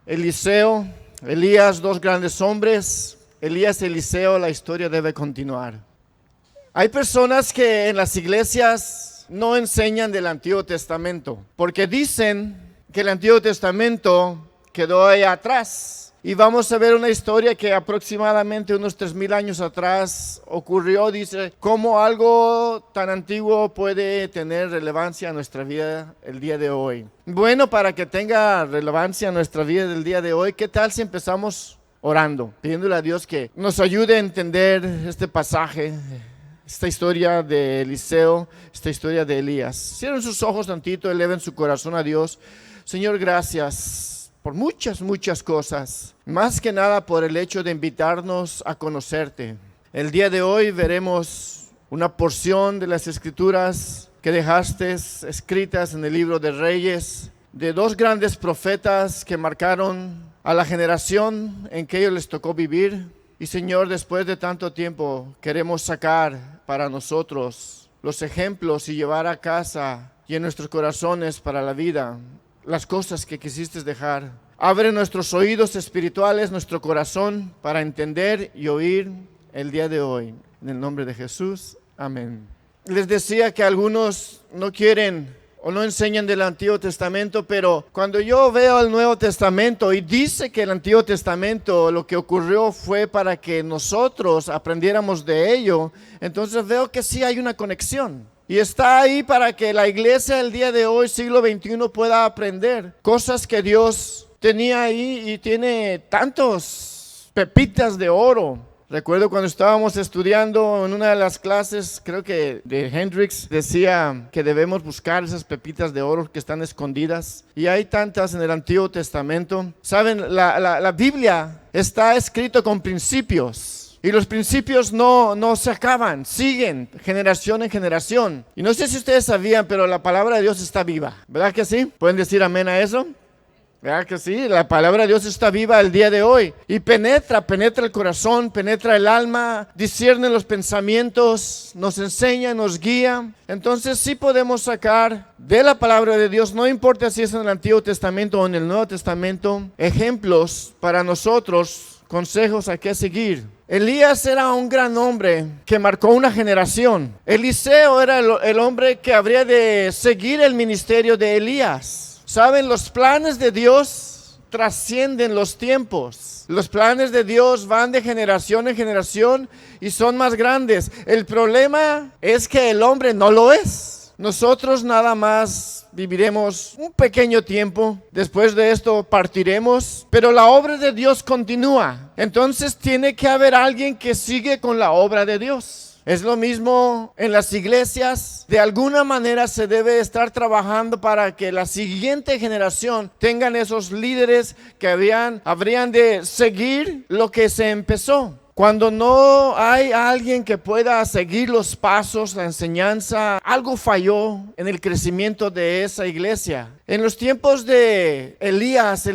Eliseo, Elías, dos grandes hombres. Elías y Eliseo, la historia debe continuar. Hay personas que en las iglesias no enseñan del Antiguo Testamento, porque dicen que el Antiguo Testamento quedó ahí atrás. Y vamos a ver una historia que aproximadamente unos 3000 años atrás ocurrió. Dice, ¿cómo algo tan antiguo puede tener relevancia en nuestra vida el día de hoy? Bueno, para que tenga relevancia en nuestra vida del día de hoy, ¿qué tal si empezamos orando? Pidiéndole a Dios que nos ayude a entender este pasaje, esta historia de Eliseo, esta historia de Elías. Cierren sus ojos tantito, eleven su corazón a Dios. Señor, gracias por muchas cosas, más que nada por el hecho de invitarnos a conocerte. El día de hoy veremos una porción de las escrituras que dejaste escritas en el libro de Reyes, de dos grandes profetas que marcaron a la generación en que ellos les tocó vivir. Y Señor, después de tanto tiempo, queremos sacar para nosotros los ejemplos y llevar a casa y en nuestros corazones para la vida las cosas que quisiste dejar. Abre nuestros oídos espirituales, nuestro corazón, para entender y oír el día de hoy. En el nombre de Jesús, amén. Les decía que algunos no quieren o no enseñan del Antiguo Testamento, pero cuando yo veo el Nuevo Testamento y dice que el Antiguo Testamento lo que ocurrió fue para que nosotros aprendiéramos de ello, entonces veo que sí hay una conexión. Y está ahí para que la iglesia el día de hoy, siglo XXI, pueda aprender cosas que Dios tenía ahí y tiene tantos pepitas de oro. Recuerdo cuando estábamos estudiando en una de las clases, creo que de Hendricks, decía que debemos buscar esas pepitas de oro que están escondidas. Y hay tantas en el Antiguo Testamento. Saben, la Biblia está escrito con principios. Y los principios no se acaban, siguen generación en generación. Y no sé si ustedes sabían, pero la palabra de Dios está viva. ¿Verdad que sí? ¿Pueden decir amén a eso? ¿Verdad que sí? La palabra de Dios está viva el día de hoy. Y penetra el corazón, penetra el alma, discierne los pensamientos, nos enseña, nos guía. Entonces sí podemos sacar de la palabra de Dios, no importa si es en el Antiguo Testamento o en el Nuevo Testamento, ejemplos para nosotros, consejos a qué seguir. Elías era un gran hombre que marcó una generación. Eliseo era el hombre que habría de seguir el ministerio de Elías. Saben, los planes de Dios trascienden los tiempos. Los planes de Dios van de generación en generación y son más grandes. El problema es que el hombre no lo es. Nosotros nada más viviremos un pequeño tiempo, después de esto partiremos, pero la obra de Dios continúa. Entonces tiene que haber alguien que sigue con la obra de Dios. Es lo mismo en las iglesias. De alguna manera se debe estar trabajando para que la siguiente generación tengan esos líderes que habrían de seguir lo que se empezó. Cuando no hay alguien que pueda seguir los pasos, la enseñanza, algo falló en el crecimiento de esa iglesia. En los tiempos de Elías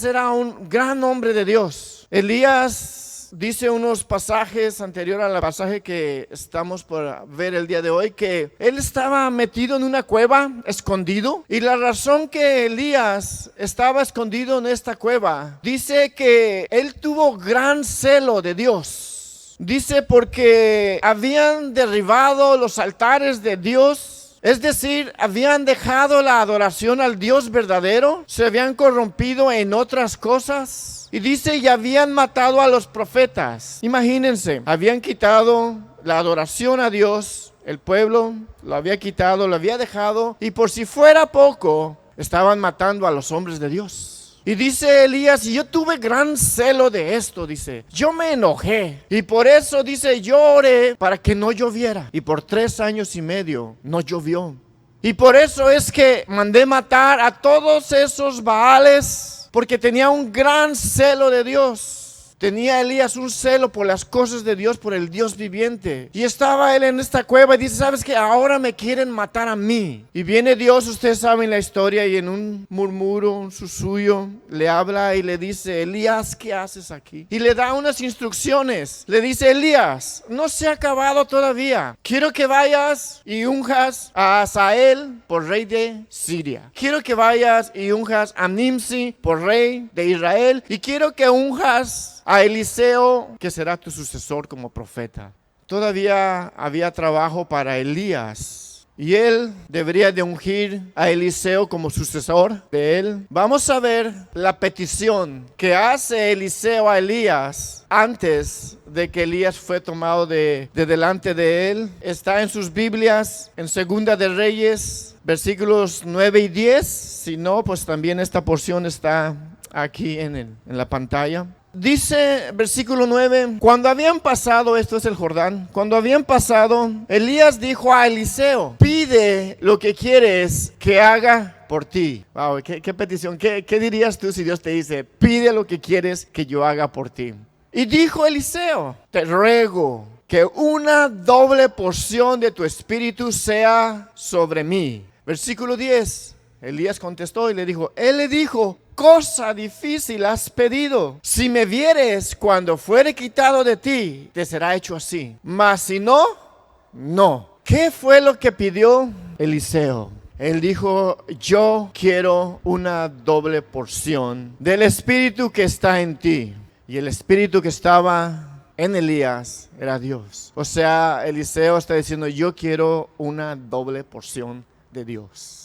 era un gran hombre de Dios. Elías dice unos pasajes anterior al pasaje que estamos por ver el día de hoy, que él estaba metido en una cueva, escondido, y la razón que Elías estaba escondido en esta cueva, dice que él tuvo gran celo de Dios. Dice porque habían derribado los altares de Dios, es decir, habían dejado la adoración al Dios verdadero, se habían corrompido en otras cosas. Y dice, y habían matado a los profetas. Imagínense, habían quitado la adoración a Dios, el pueblo lo había quitado, lo había dejado, y por si fuera poco, estaban matando a los hombres de Dios. Y dice Elías, y yo tuve gran celo de esto, dice, yo me enojé, y por eso dice, yo oré para que no lloviera, y por 3 años y medio no llovió. Y por eso es que mandé matar a todos esos Baales, porque tenía un gran celo de Dios. Tenía Elías un celo por las cosas de Dios, por el Dios viviente. Y estaba él en esta cueva y dice, ¿sabes qué? Ahora me quieren matar a mí. Y viene Dios, ustedes saben la historia, y en un murmuro, un susurro, le habla y le dice, Elías, ¿qué haces aquí? Y le da unas instrucciones. Le dice, Elías, no se ha acabado todavía. Quiero que vayas y unjas a Hazael por rey de Siria. Quiero que vayas y unjas a Nimsi por rey de Israel. Y quiero que unjas a Eliseo, que será tu sucesor como profeta. Todavía había trabajo para Elías y él debería de ungir a Eliseo como sucesor de él. Vamos a ver la petición que hace Eliseo a Elías antes de que Elías fue tomado de delante de él. Está en sus Biblias, en Segunda de Reyes, versículos 9 y 10. Si no, pues también esta porción está aquí en la pantalla. Dice versículo 9, cuando habían pasado, esto es el Jordán, cuando habían pasado, Elías dijo a Eliseo, pide lo que quieres que haga por ti. Wow, qué petición, ¿qué dirías tú si Dios te dice, pide lo que quieres que yo haga por ti? Y dijo Eliseo, te ruego que una doble porción de tu espíritu sea sobre mí. Versículo 10, Elías contestó y le dijo, él le dijo, cosa difícil has pedido. Si me vieres cuando fuere quitado de ti, te será hecho así. Mas si no, no. ¿Qué fue lo que pidió Eliseo? Él dijo, yo quiero una doble porción del espíritu que está en ti. Y el espíritu que estaba en Elías era Dios. O sea, Eliseo está diciendo, yo quiero una doble porción de Dios.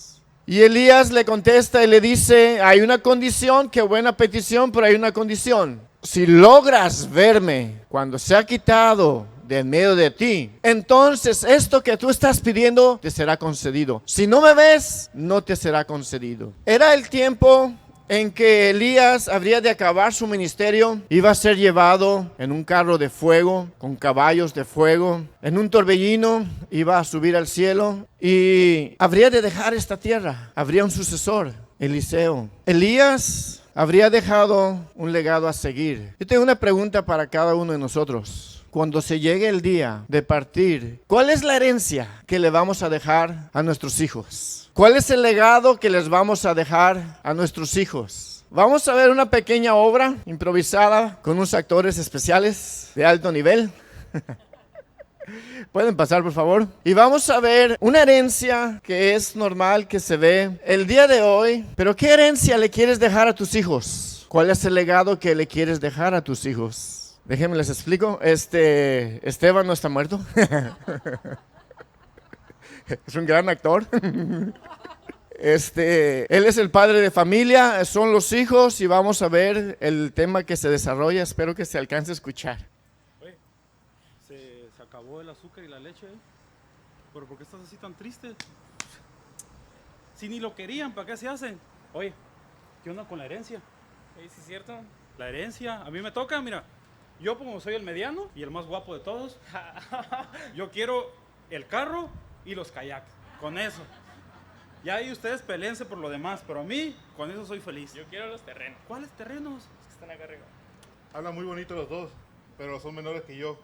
Y Elías le contesta y le dice, hay una condición, qué buena petición, pero hay una condición. Si logras verme cuando sea quitado de en medio de ti, entonces esto que tú estás pidiendo te será concedido. Si no me ves, no te será concedido. Era el tiempo en que Elías habría de acabar su ministerio. Iba a ser llevado en un carro de fuego, con caballos de fuego, en un torbellino, iba a subir al cielo y habría de dejar esta tierra. Habría un sucesor, Eliseo. Elías habría dejado un legado a seguir. Yo tengo una pregunta para cada uno de nosotros. Cuando se llegue el día de partir, ¿cuál es la herencia que le vamos a dejar a nuestros hijos? ¿Cuál es el legado que les vamos a dejar a nuestros hijos? Vamos a ver una pequeña obra improvisada con unos actores especiales de alto nivel. Pueden pasar, por favor. Y vamos a ver una herencia que es normal que se ve el día de hoy. Pero ¿qué herencia le quieres dejar a tus hijos? ¿Cuál es el legado que le quieres dejar a tus hijos? Déjenme les explico. Esteban no está muerto. Es un gran actor. Él es el padre de familia, son los hijos y vamos a ver el tema que se desarrolla. Espero que se alcance a escuchar. Oye, se acabó el azúcar y la leche, ¿eh? ¿Pero por qué estás así tan triste? Si ni lo querían, ¿para qué se hacen? Oye, ¿qué onda con la herencia? ¿Sí es cierto? La herencia, a mí me toca, mira. Yo como soy el mediano y el más guapo de todos, yo quiero el carro y los kayaks, con eso. Ya ahí ustedes peleense por lo demás, pero a mí, con eso soy feliz. Yo quiero los terrenos. ¿Cuáles terrenos? Los que están acá arriba. Hablan muy bonito los dos, pero son menores que yo.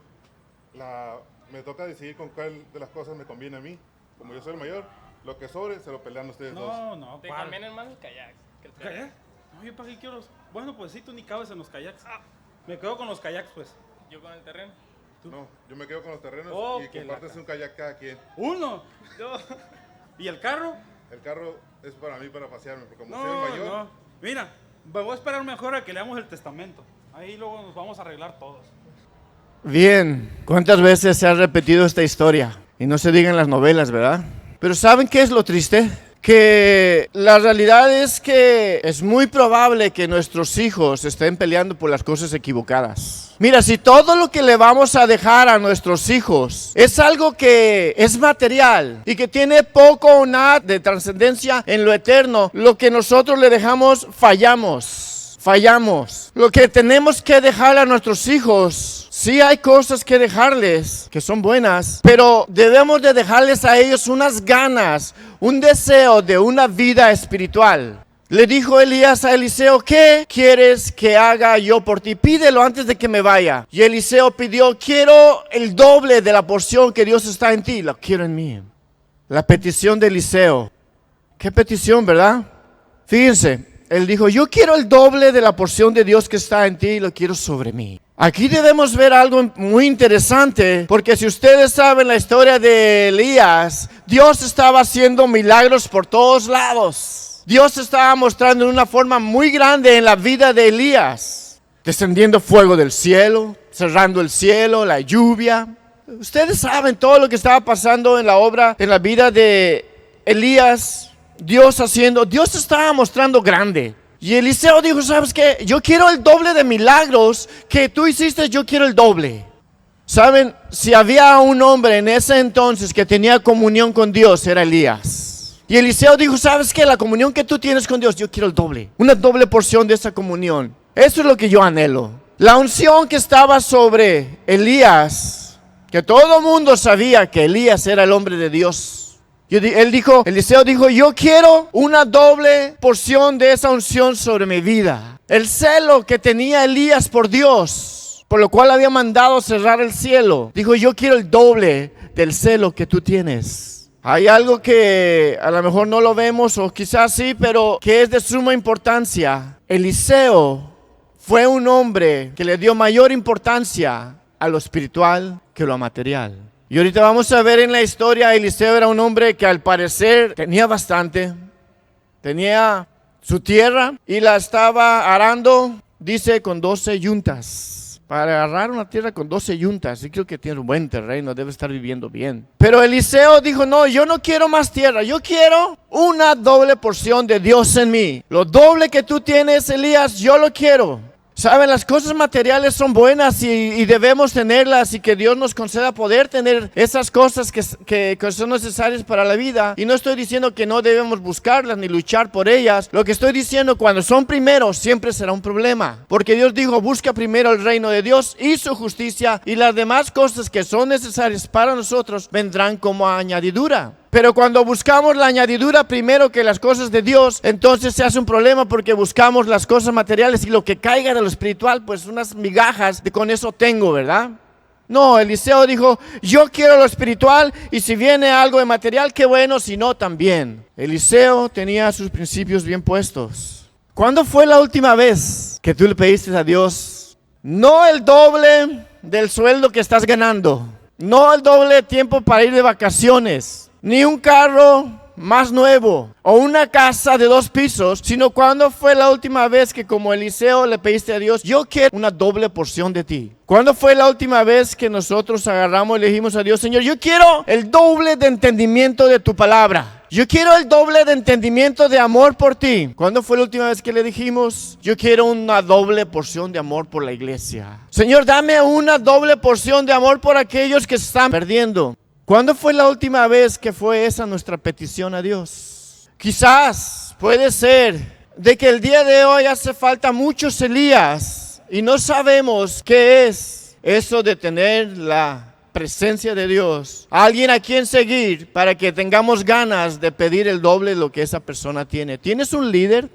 Me toca decidir con cuál de las cosas me conviene a mí. Como yo soy el mayor, lo que sobre se lo pelean ustedes dos. No, Te ¿cuál? convienen más los kayaks que el terreno. ¿Kayak? No, yo para qué quiero los... Bueno, pues sí, tú ni cabes en los kayaks. Me quedo con los kayaks, pues. Yo con el terreno. No, yo me quedo con los terrenos Oh, y qué compartes lata. un kayak cada quien. Uno. Dos. ¿Y el carro? El carro es para mí, para pasearme, porque como soy el mayor, No. Mira, me voy a esperar mejor a que leamos el testamento. Ahí luego nos vamos a arreglar todos. Bien, ¿cuántas veces se ha repetido esta historia? Y no se diga en las novelas, ¿verdad? Pero ¿saben qué es lo triste? Que la realidad es que es muy probable que nuestros hijos estén peleando por las cosas equivocadas. Mira, si todo lo que le vamos a dejar a nuestros hijos es algo que es material y que tiene poco o nada de trascendencia en lo eterno, lo que nosotros le dejamos fallamos. Lo que tenemos que dejar a nuestros hijos, sí hay cosas que dejarles que son buenas, pero debemos de dejarles a ellos unas ganas, un deseo de una vida espiritual. Le dijo Elías a Eliseo, ¿qué quieres que haga yo por ti? Pídelo antes de que me vaya. Y Eliseo pidió, quiero el doble de la porción que Dios está en ti, lo quiero en mí. La petición de Eliseo. ¿Qué petición, verdad? Fíjense, él dijo, yo quiero el doble de la porción de Dios que está en ti y lo quiero sobre mí. Aquí debemos ver algo muy interesante, porque si ustedes saben la historia de Elías, Dios estaba haciendo milagros por todos lados. Dios estaba mostrando de una forma muy grande en la vida de Elías, descendiendo fuego del cielo, cerrando el cielo, la lluvia. Ustedes saben todo lo que estaba pasando en la obra, en la vida de Elías. Dios estaba mostrando grande. Y Eliseo dijo, ¿sabes qué? Yo quiero el doble de milagros que tú hiciste, yo quiero el doble. ¿Saben? Si había un hombre en ese entonces que tenía comunión con Dios, era Elías. Y Eliseo dijo, ¿sabes qué? La comunión que tú tienes con Dios, yo quiero el doble. Una doble porción de esa comunión. Eso es lo que yo anhelo. La unción que estaba sobre Elías, que todo el mundo sabía que Elías era el hombre de Dios. Eliseo dijo, yo quiero una doble porción de esa unción sobre mi vida. El celo que tenía Elías por Dios, por lo cual había mandado cerrar el cielo, dijo, yo quiero el doble del celo que tú tienes. Hay algo que a lo mejor no lo vemos, o quizás sí, pero que es de suma importancia. Eliseo fue un hombre que le dio mayor importancia a lo espiritual que a lo material. Y ahorita vamos a ver en la historia, Eliseo era un hombre que al parecer tenía bastante. Tenía su tierra y la estaba arando, dice, con 12 yuntas. Para agarrar una tierra con 12 yuntas, y creo que tiene un buen terreno, debe estar viviendo bien. Pero Eliseo dijo, no, yo no quiero más tierra, yo quiero una doble porción de Dios en mí. Lo doble que tú tienes, Elías, yo lo quiero. Saben, las cosas materiales son buenas y debemos tenerlas, y que Dios nos conceda poder tener esas cosas que son necesarias para la vida. Y no estoy diciendo que no debemos buscarlas ni luchar por ellas. Lo que estoy diciendo, cuando son primero, siempre será un problema. Porque Dios dijo, busca primero el reino de Dios y su justicia, y las demás cosas que son necesarias para nosotros vendrán como añadidura. Pero cuando buscamos la añadidura primero que las cosas de Dios, entonces se hace un problema, porque buscamos las cosas materiales y lo que caiga de lo espiritual, pues unas migajas de con eso tengo, ¿verdad? No, Eliseo dijo, yo quiero lo espiritual, y si viene algo de material, qué bueno, si no, también. Eliseo tenía sus principios bien puestos. ¿Cuándo fue la última vez que tú le pediste a Dios, no el doble del sueldo que estás ganando, no el doble de tiempo para ir de vacaciones, ni un carro más nuevo o una casa de 2 pisos, sino cuándo fue la última vez que, como Eliseo, le pediste a Dios, yo quiero una doble porción de ti? ¿Cuándo fue la última vez que nosotros agarramos y le dijimos a Dios, Señor, yo quiero el doble de entendimiento de tu palabra? Yo quiero el doble de entendimiento de amor por ti. ¿Cuándo fue la última vez que le dijimos, yo quiero una doble porción de amor por la iglesia? Señor, dame una doble porción de amor por aquellos que se están perdiendo. ¿Cuándo fue la última vez que fue esa nuestra petición a Dios? Quizás puede ser de que el día de hoy hace falta muchos Elías y no sabemos qué es eso de tener la presencia de Dios, alguien a quien seguir para que tengamos ganas de pedir el doble de lo que esa persona tiene. ¿Tienes un líder?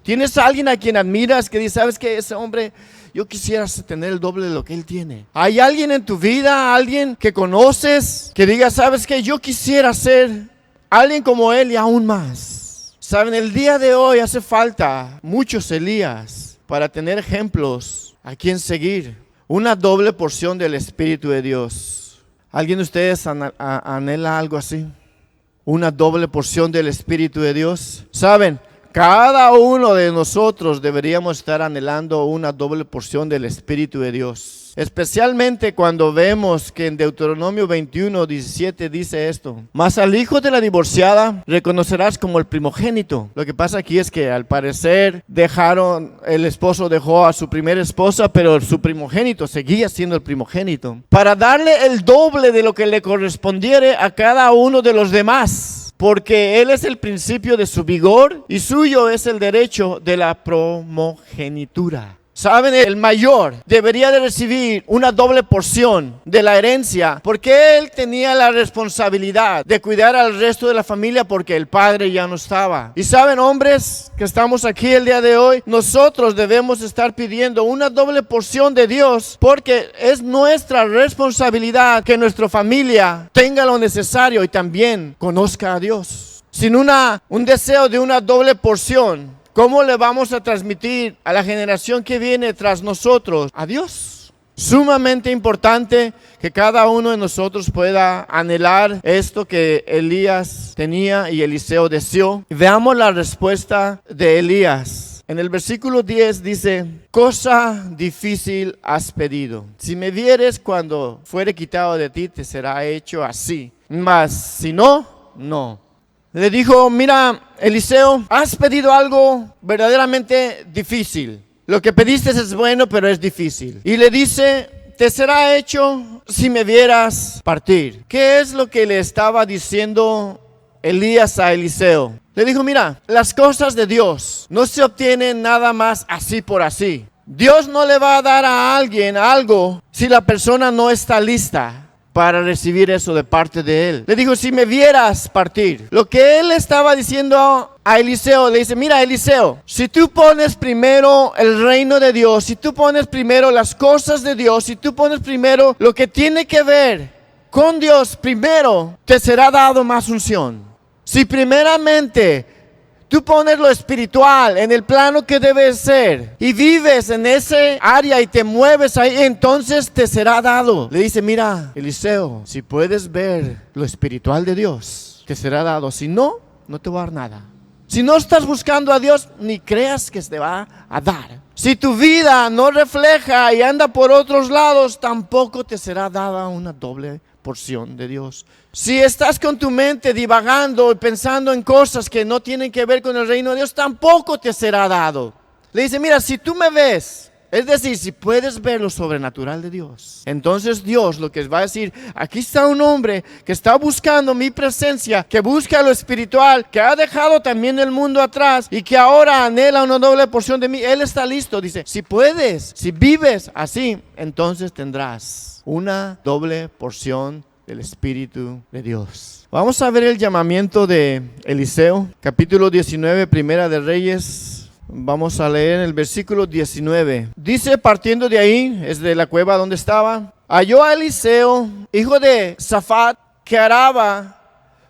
¿Tienes a alguien a quien admiras que dice, sabes que ese hombre, yo quisiera tener el doble de lo que él tiene? ¿Hay alguien en tu vida, alguien que conoces, que diga, sabes que yo quisiera ser alguien como él y aún más? Saben, el día de hoy hace falta muchos Elías para tener ejemplos a quien seguir. Una doble porción del Espíritu de Dios. ¿Alguien de ustedes anhela algo así? Una doble porción del Espíritu de Dios. ¿Saben? Cada uno de nosotros deberíamos estar anhelando una doble porción del Espíritu de Dios. Especialmente cuando vemos que en Deuteronomio 21:17 dice esto: mas al hijo de la divorciada reconocerás como el primogénito. Lo que pasa aquí es que al parecer el esposo dejó a su primera esposa, pero su primogénito seguía siendo el primogénito, para darle el doble de lo que le correspondiere a cada uno de los demás, porque él es el principio de su vigor y suyo es el derecho de la primogenitura. Saben, el mayor debería de recibir una doble porción de la herencia porque él tenía la responsabilidad de cuidar al resto de la familia porque el padre ya no estaba. Y saben, hombres que estamos aquí el día de hoy, nosotros debemos estar pidiendo una doble porción de Dios porque es nuestra responsabilidad que nuestra familia tenga lo necesario y también conozca a Dios. Sin un deseo de una doble porción, ¿cómo le vamos a transmitir a la generación que viene tras nosotros a Dios? Sumamente importante que cada uno de nosotros pueda anhelar esto que Elías tenía y Eliseo deseó. Veamos la respuesta de Elías. En el versículo 10 dice: cosa difícil has pedido. Si me vieres cuando fuere quitado de ti, te será hecho así. Mas si no, no. Le dijo: mira, Eliseo, has pedido algo verdaderamente difícil. Lo que pediste es bueno, pero es difícil. Y le dice: te será hecho si me vieras partir. ¿Qué es lo que le estaba diciendo Elías a Eliseo? Le dijo: mira, las cosas de Dios no se obtienen nada más así por así. Dios no le va a dar a alguien algo si la persona no está lista para recibir eso de parte de él. Le dijo: si me vieras partir. Lo que él estaba diciendo a Eliseo, le dice: mira, Eliseo, si tú pones primero el reino de Dios, si tú pones primero las cosas de Dios, si tú pones primero lo que tiene que ver con Dios primero, te será dado más unción. Si primeramente tú pones lo espiritual en el plano que debe ser y vives en ese área y te mueves ahí, entonces te será dado. Le dice: mira, Eliseo, si puedes ver lo espiritual de Dios, te será dado. Si no, no te va a dar nada. Si no estás buscando a Dios, ni creas que te va a dar. Si tu vida no refleja y anda por otros lados, tampoco te será dada una doble porción de Dios. Si estás con tu mente divagando y pensando en cosas que no tienen que ver con el reino de Dios, tampoco te será dado. Le dice: mira, si tú me ves, es decir, si puedes ver lo sobrenatural de Dios, entonces Dios lo que va a decir: aquí está un hombre que está buscando mi presencia, que busca lo espiritual, que ha dejado también el mundo atrás y que ahora anhela una doble porción de mí. Él está listo. Dice: si puedes, si vives así, entonces tendrás una doble porción del Espíritu de Dios. Vamos a ver el llamamiento de Eliseo, capítulo 19, Primera de Reyes. Vamos a leer el versículo 19. Dice, partiendo de ahí, es de la cueva donde estaba, halló a Eliseo, hijo de Safat, que araba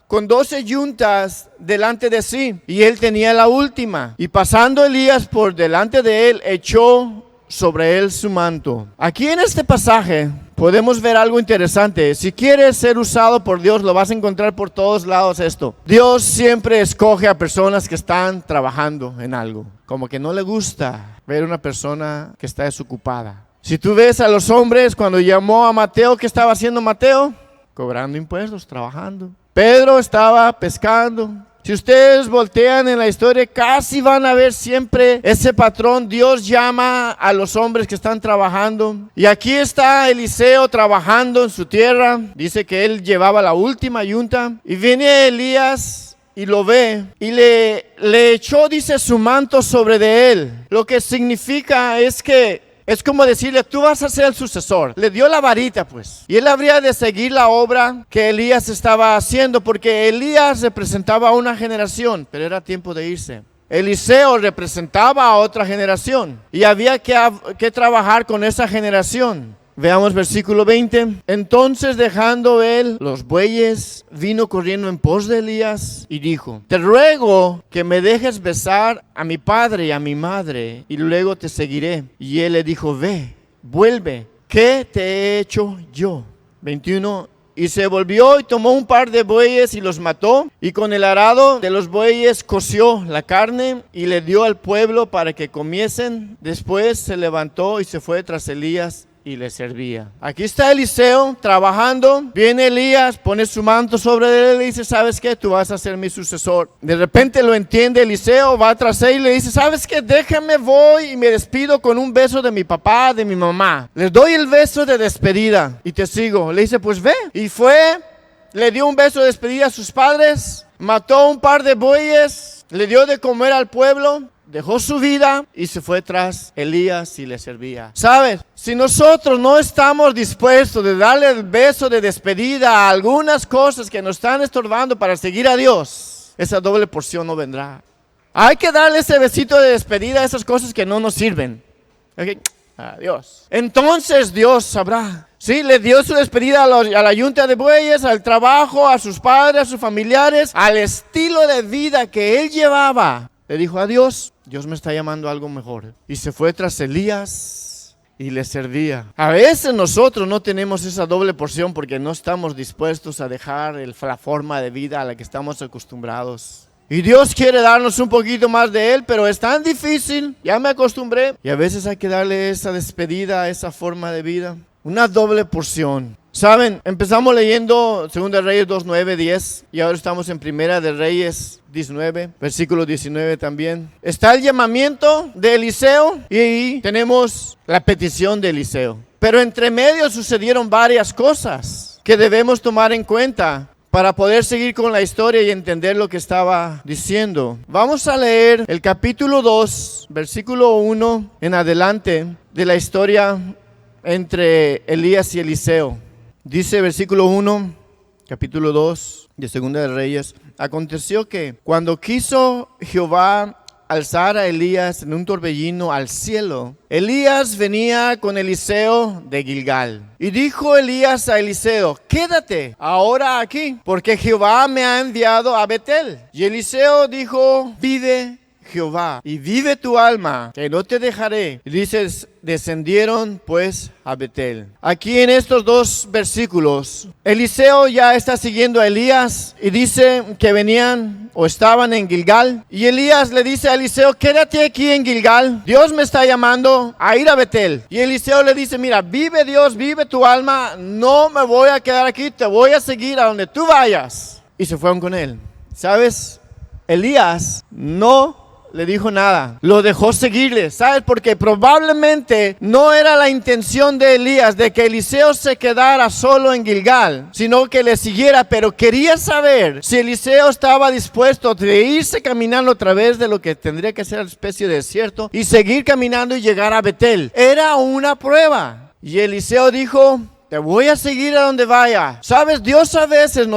con 12 yuntas delante de sí, y él tenía la última. Y pasando Elías por delante de él, echó sobre él su manto. Aquí en este pasaje podemos ver algo interesante. Si quieres ser usado por Dios, lo vas a encontrar por todos lados esto. Dios siempre escoge a personas que están trabajando en algo. Como que no le gusta ver una persona que está desocupada. Si tú ves a los hombres, cuando llamó a Mateo, ¿qué estaba haciendo Mateo? Cobrando impuestos, trabajando. Pedro estaba pescando. Si ustedes voltean en la historia, casi van a ver siempre ese patrón. Dios llama a los hombres que están trabajando. Y aquí está Eliseo trabajando en su tierra. Dice que él llevaba la última yunta. Y viene Elías y lo ve. Y le echó, dice, su manto sobre de él. Lo que significa es que es como decirle: tú vas a ser el sucesor. Le dio la varita, pues. Y él habría de seguir la obra que Elías estaba haciendo, porque Elías representaba a una generación, pero era tiempo de irse. Eliseo representaba a otra generación y había que trabajar con esa generación. Veamos versículo 20. Entonces, dejando él los bueyes, vino corriendo en pos de Elías y dijo: te ruego que me dejes besar a mi padre y a mi madre, y luego te seguiré. Y él le dijo: ve, vuelve, ¿qué te he hecho yo? 21. Y se volvió y tomó un par de bueyes y los mató, y con el arado de los bueyes coció la carne y le dio al pueblo para que comiesen. Después se levantó y se fue tras Elías y le servía. Aquí está Eliseo trabajando. Viene Elías, pone su manto sobre él y le dice: ¿sabes qué? Tú vas a ser mi sucesor. De repente lo entiende Eliseo, va tras él y le dice: ¿sabes qué? Déjame, voy y me despido con un beso de mi papá, de mi mamá. Les doy el beso de despedida y te sigo. Le dice: pues ve. Y fue, le dio un beso de despedida a sus padres, mató un par de bueyes, le dio de comer al pueblo, dejó su vida y se fue tras Elías y le servía. ¿Sabes? Si nosotros no estamos dispuestos de darle el beso de despedida a algunas cosas que nos están estorbando para seguir a Dios, esa doble porción no vendrá. Hay que darle ese besito de despedida a esas cosas que no nos sirven. Okay. Adiós. Entonces Dios sabrá. Sí, le dio su despedida a la yunta de bueyes, al trabajo, a sus padres, a sus familiares, al estilo de vida que él llevaba. Le dijo adiós, Dios me está llamando a algo mejor. Y se fue tras Elías y le servía. A veces nosotros no tenemos esa doble porción porque no estamos dispuestos a dejar la forma de vida a la que estamos acostumbrados. Y Dios quiere darnos un poquito más de Él, pero es tan difícil, ya me acostumbré. Y a veces hay que darle esa despedida, esa forma de vida, una doble porción. Saben, empezamos leyendo 2 de Reyes 2, 9, 10 y ahora estamos en 1 de Reyes 19, versículo 19 también. Está el llamamiento de Eliseo y tenemos la petición de Eliseo. Pero entre medio sucedieron varias cosas que debemos tomar en cuenta para poder seguir con la historia y entender lo que estaba diciendo. Vamos a leer el capítulo 2, versículo 1 en adelante de la historia entre Elías y Eliseo. Dice versículo 1, capítulo 2 de 2 de Reyes. Aconteció que cuando quiso Jehová alzar a Elías en un torbellino al cielo, Elías venía con Eliseo de Gilgal. Y dijo Elías a Eliseo, quédate ahora aquí, porque Jehová me ha enviado a Betel. Y Eliseo dijo, vive Jehová, y vive tu alma, que no te dejaré. Y dices, descendieron pues a Betel. Aquí en estos dos versículos, Eliseo ya está siguiendo a Elías y dice que venían o estaban en Gilgal. Y Elías le dice a Eliseo, quédate aquí en Gilgal, Dios me está llamando a ir a Betel. Y Eliseo le dice, mira, vive Dios, vive tu alma, no me voy a quedar aquí, te voy a seguir a donde tú vayas. Y se fueron con él. ¿Sabes? Elías no le dijo nada, lo dejó seguirle, ¿sabes? Porque probablemente no era la intención de Elías de que Eliseo se quedara solo en Gilgal, sino que le siguiera, pero quería saber si Eliseo estaba dispuesto a irse caminando a través de lo que tendría que ser una especie de desierto y seguir caminando y llegar a Betel. Era una prueba. Y Eliseo dijo, te voy a seguir a donde vaya. Sabes, Dios a veces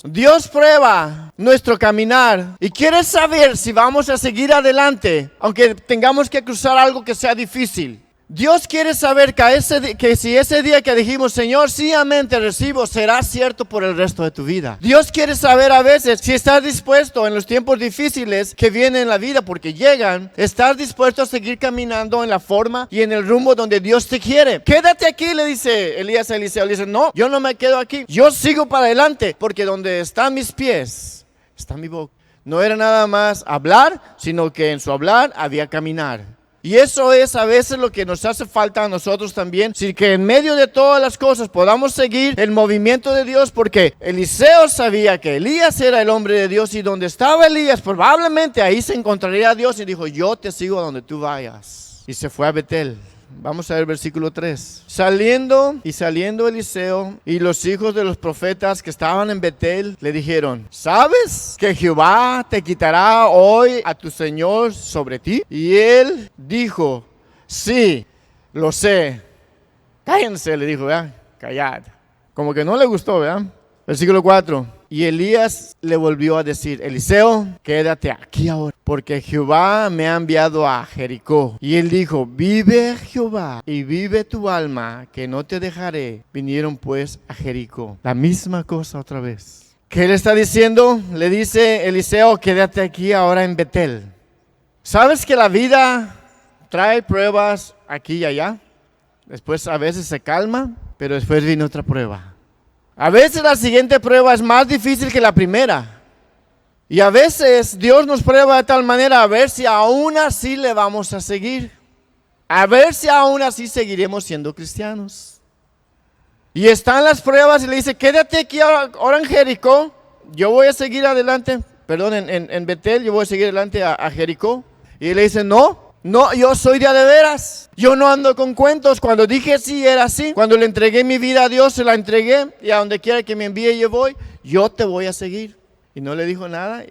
Dios prueba nuestro caminar y quiere saber si vamos a seguir adelante, aunque tengamos que cruzar algo que sea difícil. Dios quiere saber que si ese día que dijimos, Señor, sí, amén, te recibo, será cierto por el resto de tu vida. Dios quiere saber a veces si estás dispuesto en los tiempos difíciles que vienen en la vida, porque llegan, estás dispuesto a seguir caminando en la forma y en el rumbo donde Dios te quiere. Quédate aquí, le dice Elías a Eliseo. Le dice, no, yo no me quedo aquí, yo sigo para adelante, porque donde están mis pies, está mi boca. No era nada más hablar, sino que en su hablar había caminar. Y eso es a veces lo que nos hace falta a nosotros también, si que en medio de todas las cosas podamos seguir el movimiento de Dios, porque Eliseo sabía que Elías era el hombre de Dios y donde estaba Elías probablemente ahí se encontraría a Dios y dijo, yo te sigo a donde tú vayas. Y se fue a Betel. Vamos a ver versículo 3. Saliendo Eliseo y los hijos de los profetas que estaban en Betel le dijeron, ¿sabes que Jehová te quitará hoy a tu señor sobre ti? Y él dijo, sí, lo sé. Cállense, le dijo, ¿verdad? Callad. Como que no le gustó, ¿verdad? Versículo 4. Y Elías le volvió a decir, Eliseo, quédate aquí ahora, porque Jehová me ha enviado a Jericó. Y él dijo, vive Jehová y vive tu alma, que no te dejaré. Vinieron pues a Jericó. La misma cosa otra vez. ¿Qué le está diciendo? Le dice Eliseo, quédate aquí ahora en Betel. ¿Sabes que la vida trae pruebas aquí y allá? Después a veces se calma, pero después viene otra prueba. A veces la siguiente prueba es más difícil que la primera. Y a veces Dios nos prueba de tal manera a ver si aún así le vamos a seguir. A ver si aún así seguiremos siendo cristianos. Y están las pruebas y le dice, quédate aquí ahora en Jericó. Yo voy a seguir adelante, perdón, en Betel, yo voy a seguir adelante a Jericó. Y él le dice, no, yo soy de veras. Yo no ando con cuentos. Cuando dije sí, era así. Cuando le entregué mi vida a Dios, se la entregué. Y a donde quiera que me envíe, yo voy. Yo te voy a seguir. Y no le dijo nada.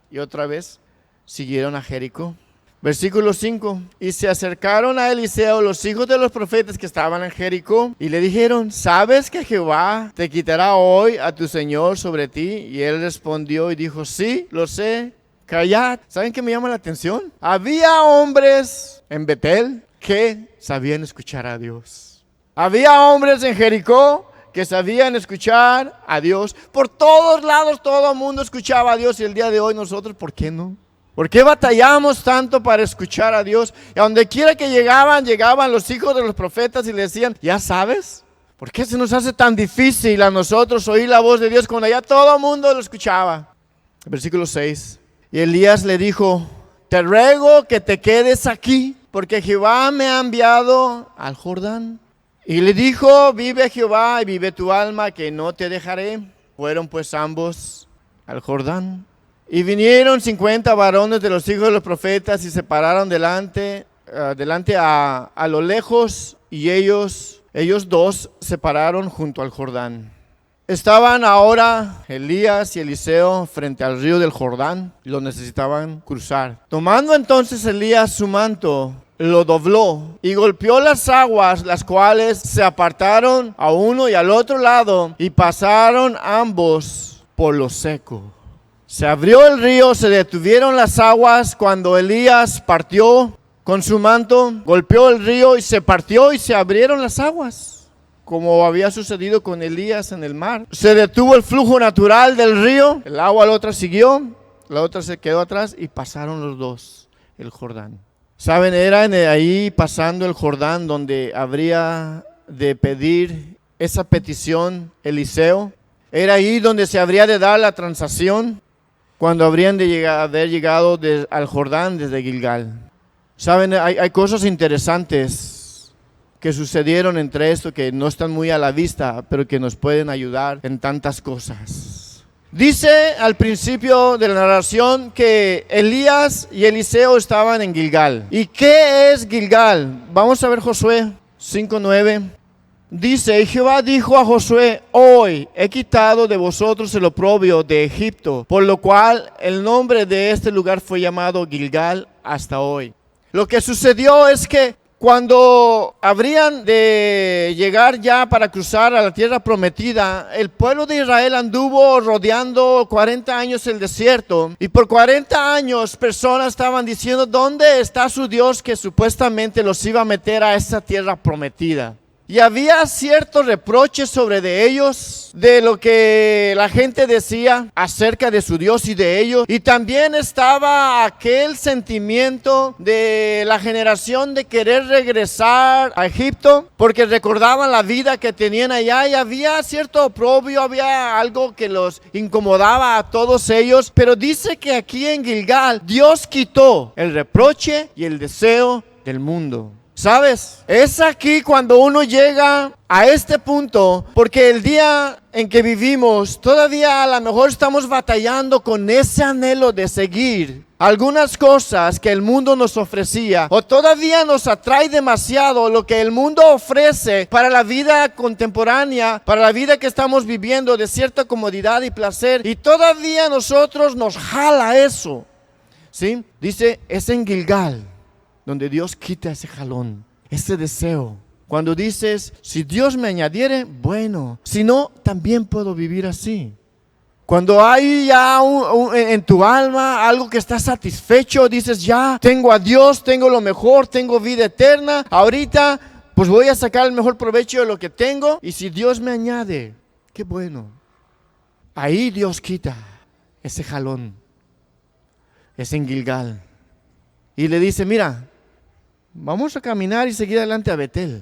Y otra vez siguieron a Jericó. Versículo 5. Y se acercaron a Eliseo los hijos de los profetas que estaban en Jericó y le dijeron, ¿sabes que Jehová te quitará hoy a tu señor sobre ti? Y él respondió y dijo, sí, lo sé, callad. ¿Saben qué me llama la atención? Había hombres en Betel que sabían escuchar a Dios. Había hombres en Jericó que sabían escuchar a Dios. Por todos lados todo el mundo escuchaba a Dios y el día de hoy nosotros, ¿por qué no? ¿Por qué batallamos tanto para escuchar a Dios? Y a donde quiera que llegaban los hijos de los profetas y le decían, ¿ya sabes? ¿Por qué se nos hace tan difícil a nosotros oír la voz de Dios cuando allá todo el mundo lo escuchaba? Versículo 6. Y Elías le dijo, te ruego que te quedes aquí, porque Jehová me ha enviado al Jordán. Y le dijo, vive Jehová y vive tu alma, que no te dejaré. Fueron pues ambos al Jordán. Y vinieron 50 varones de los hijos de los profetas y se pararon delante a lo lejos, y ellos dos se pararon junto al Jordán. Estaban ahora Elías y Eliseo frente al río del Jordán y lo necesitaban cruzar. Tomando entonces Elías su manto, lo dobló y golpeó las aguas, las cuales se apartaron a uno y al otro lado y pasaron ambos por lo seco. Se abrió el río, se detuvieron las aguas cuando Elías partió con su manto, golpeó el río y se partió y se abrieron las aguas, como había sucedido con Elías en el mar. Se detuvo el flujo natural del río, el agua la otra siguió, la otra se quedó atrás y pasaron los dos el Jordán. Saben, era ahí pasando el Jordán donde habría de pedir esa petición Eliseo. Era ahí donde se habría de dar la transacción, cuando habrían de haber llegado al Jordán desde Gilgal. Saben, hay cosas interesantes que sucedieron entre esto que no están muy a la vista, pero que nos pueden ayudar en tantas cosas. Dice al principio de la narración que Elías y Eliseo estaban en Gilgal. ¿Y qué es Gilgal? Vamos a ver Josué 5:9. Dice, y Jehová dijo a Josué, hoy he quitado de vosotros el oprobio de Egipto, por lo cual el nombre de este lugar fue llamado Gilgal hasta hoy. Lo que sucedió es que cuando habrían de llegar ya para cruzar a la tierra prometida, el pueblo de Israel anduvo rodeando 40 años el desierto, y por 40 años personas estaban diciendo, ¿dónde está su Dios que supuestamente los iba a meter a esa tierra prometida? Y había ciertos reproches sobre de ellos, de lo que la gente decía acerca de su Dios y de ellos. Y también estaba aquel sentimiento de la generación de querer regresar a Egipto, porque recordaban la vida que tenían allá y había cierto oprobio, había algo que los incomodaba a todos ellos. Pero dice que aquí en Gilgal Dios quitó el reproche y el deseo del mundo. ¿Sabes? Es aquí cuando uno llega a este punto, porque el día en que vivimos, todavía a lo mejor estamos batallando con ese anhelo de seguir algunas cosas que el mundo nos ofrecía, o todavía nos atrae demasiado lo que el mundo ofrece para la vida contemporánea, para la vida que estamos viviendo de cierta comodidad y placer, y todavía nosotros nos jala eso, ¿sí? Dice, es en Gilgal donde Dios quita ese jalón, ese deseo. Cuando dices, si Dios me añadiere, bueno, si no, también puedo vivir así. Cuando hay ya en tu alma algo que está satisfecho, dices, ya tengo a Dios, tengo lo mejor, tengo vida eterna, ahorita pues voy a sacar el mejor provecho de lo que tengo, y si Dios me añade, qué bueno. Ahí Dios quita ese jalón, es en Gilgal. Y le dice, mira, vamos a caminar y seguir adelante a Betel.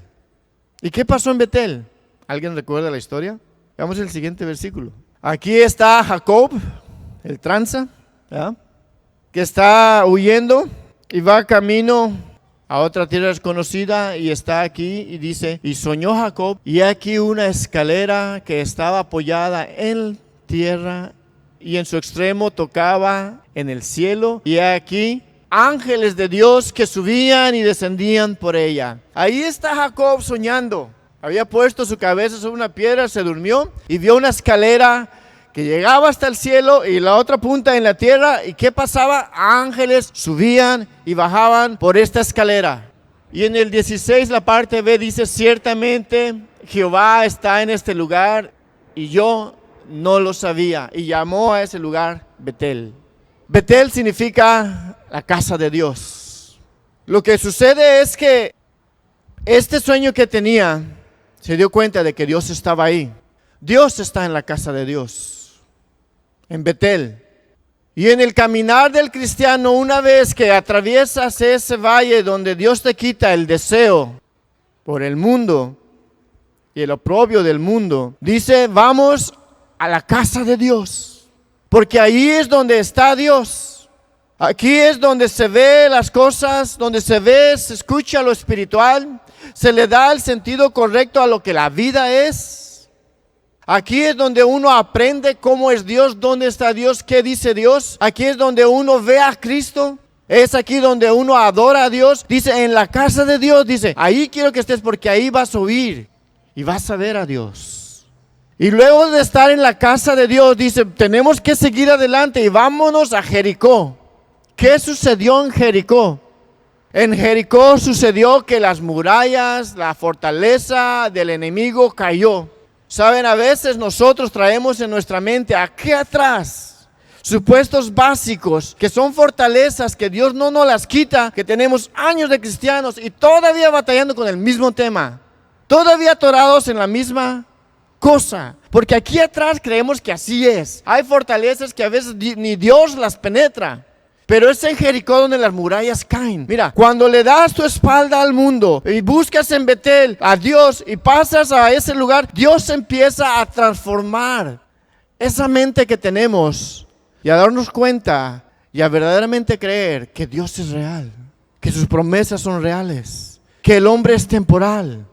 ¿Y qué pasó en Betel? ¿Alguien recuerda la historia? Veamos el siguiente versículo. Aquí está Jacob, el tranza, ¿verdad?, que está huyendo y va camino a otra tierra desconocida, y está aquí y dice, y soñó Jacob, y aquí una escalera que estaba apoyada en tierra y en su extremo tocaba en el cielo, y aquí ángeles de Dios que subían y descendían por ella. Ahí está Jacob soñando. Había puesto su cabeza sobre una piedra, se durmió y vio una escalera que llegaba hasta el cielo y la otra punta en la tierra. ¿Y qué pasaba? Ángeles subían y bajaban por esta escalera. Y en el 16 la parte B dice, ciertamente Jehová está en este lugar y yo no lo sabía. Y llamó a ese lugar Betel. Betel significa la casa de Dios. Lo que sucede es que este sueño que tenía, se dio cuenta de que Dios estaba ahí. Dios está en la casa de Dios, en Betel. Y en el caminar del cristiano, una vez que atraviesas ese valle donde Dios te quita el deseo por el mundo y el oprobio del mundo, dice, vamos a la casa de Dios, porque ahí es donde está Dios. Aquí es donde se ve las cosas, donde se ve, se escucha lo espiritual, se le da el sentido correcto a lo que la vida es. Aquí es donde uno aprende cómo es Dios, dónde está Dios, qué dice Dios. Aquí es donde uno ve a Cristo. Es aquí donde uno adora a Dios. Dice, en la casa de Dios, dice, ahí quiero que estés porque ahí vas a oír y vas a ver a Dios. Y luego de estar en la casa de Dios, dice, tenemos que seguir adelante y vámonos a Jericó. ¿Qué sucedió en Jericó? En Jericó sucedió que las murallas, la fortaleza del enemigo cayó. Saben, a veces nosotros traemos en nuestra mente aquí atrás supuestos básicos que son fortalezas que Dios no nos las quita, que tenemos años de cristianos y todavía batallando con el mismo tema, todavía atorados en la misma cosa, porque aquí atrás creemos que así es. Hay fortalezas que a veces ni Dios las penetra. Pero es en Jericó donde las murallas caen. Mira, cuando le das tu espalda al mundo y buscas en Betel a Dios y pasas a ese lugar, Dios empieza a transformar esa mente que tenemos y a darnos cuenta y a verdaderamente creer que Dios es real, que sus promesas son reales, que el hombre es temporal,